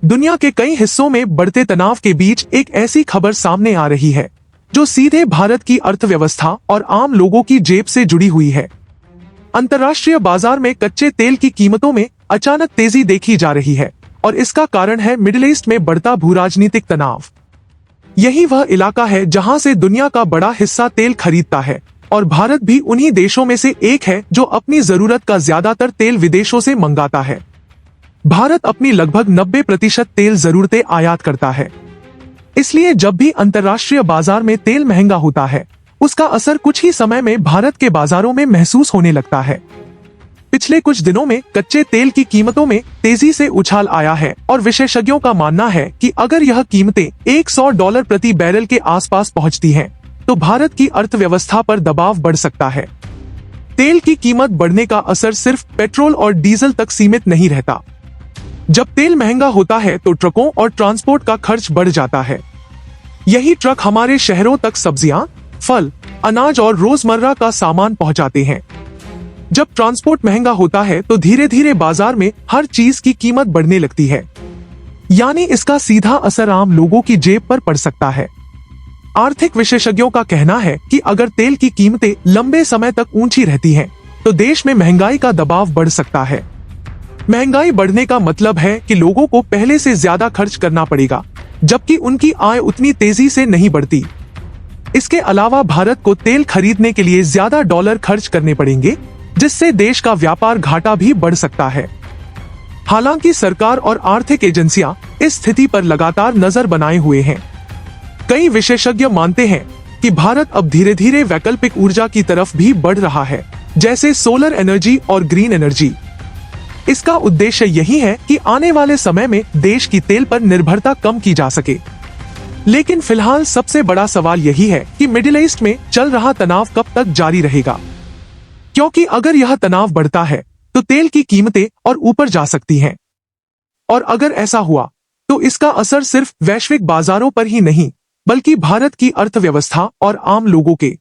दुनिया के कई हिस्सों में बढ़ते तनाव के बीच एक ऐसी खबर सामने आ रही है जो सीधे भारत की अर्थव्यवस्था और आम लोगों की जेब से जुड़ी हुई है। अंतर्राष्ट्रीय बाजार में कच्चे तेल की कीमतों में अचानक तेजी देखी जा रही है और इसका कारण है मिडिल ईस्ट में बढ़ता भूराजनीतिक तनाव। यही वह इलाका है जहां से दुनिया का बड़ा हिस्सा तेल खरीदता है और भारत भी उन्हीं देशों में से एक है जो अपनी जरूरत का ज्यादातर तेल विदेशों से मंगाता है। भारत अपनी लगभग 90% तेल जरूरतें आयात करता है। इसलिए जब भी अंतर्राष्ट्रीय बाजार में तेल महंगा होता है, उसका असर कुछ ही समय में भारत के बाजारों में महसूस होने लगता है। पिछले कुछ दिनों में कच्चे तेल की कीमतों में तेजी से उछाल आया है और विशेषज्ञों का मानना है कि अगर यह कीमतें $100 प्रति बैरल के आसपास पहुंचती हैं, तो भारत की अर्थव्यवस्था पर दबाव बढ़ सकता है। तेल की कीमत बढ़ने का असर सिर्फ पेट्रोल और डीजल तक सीमित नहीं रहता। जब तेल महंगा होता है तो ट्रकों और ट्रांसपोर्ट का खर्च बढ़ जाता है। यही ट्रक हमारे शहरों तक सब्जियां, फल, अनाज और रोजमर्रा का सामान पहुंचाते हैं। जब ट्रांसपोर्ट महंगा होता है तो धीरे धीरे बाजार में हर चीज की कीमत बढ़ने लगती है। यानी इसका सीधा असर आम लोगों की जेब पर पड़ सकता है। आर्थिक विशेषज्ञों का कहना है कि अगर तेल की कीमतें लंबे समय तक ऊंची रहती हैं, तो देश में महंगाई का दबाव बढ़ सकता है। महंगाई बढ़ने का मतलब है कि लोगों को पहले से ज्यादा खर्च करना पड़ेगा, जबकि उनकी आय उतनी तेजी से नहीं बढ़ती। इसके अलावा भारत को तेल खरीदने के लिए ज्यादा डॉलर खर्च करने पड़ेंगे, जिससे देश का व्यापार घाटा भी बढ़ सकता है। हालांकि सरकार और आर्थिक एजेंसियां इस स्थिति पर लगातार नजर बनाए हुए हैं। कई विशेषज्ञ मानते हैं कि भारत अब धीरे धीरे वैकल्पिक ऊर्जा की तरफ भी बढ़ रहा है, जैसे सोलर एनर्जी और ग्रीन एनर्जी। इसका उद्देश्य यही है कि आने वाले समय में देश की तेल पर निर्भरता कम की जा सके। लेकिन फिलहाल सबसे बड़ा सवाल यही है कि मिडिल ईस्ट में चल रहा तनाव कब तक जारी रहेगा, क्योंकि अगर यह तनाव बढ़ता है तो तेल की कीमतें और ऊपर जा सकती हैं। और अगर ऐसा हुआ तो इसका असर सिर्फ वैश्विक बाजारों पर ही नहीं, बल्कि भारत की अर्थव्यवस्था और आम लोगों के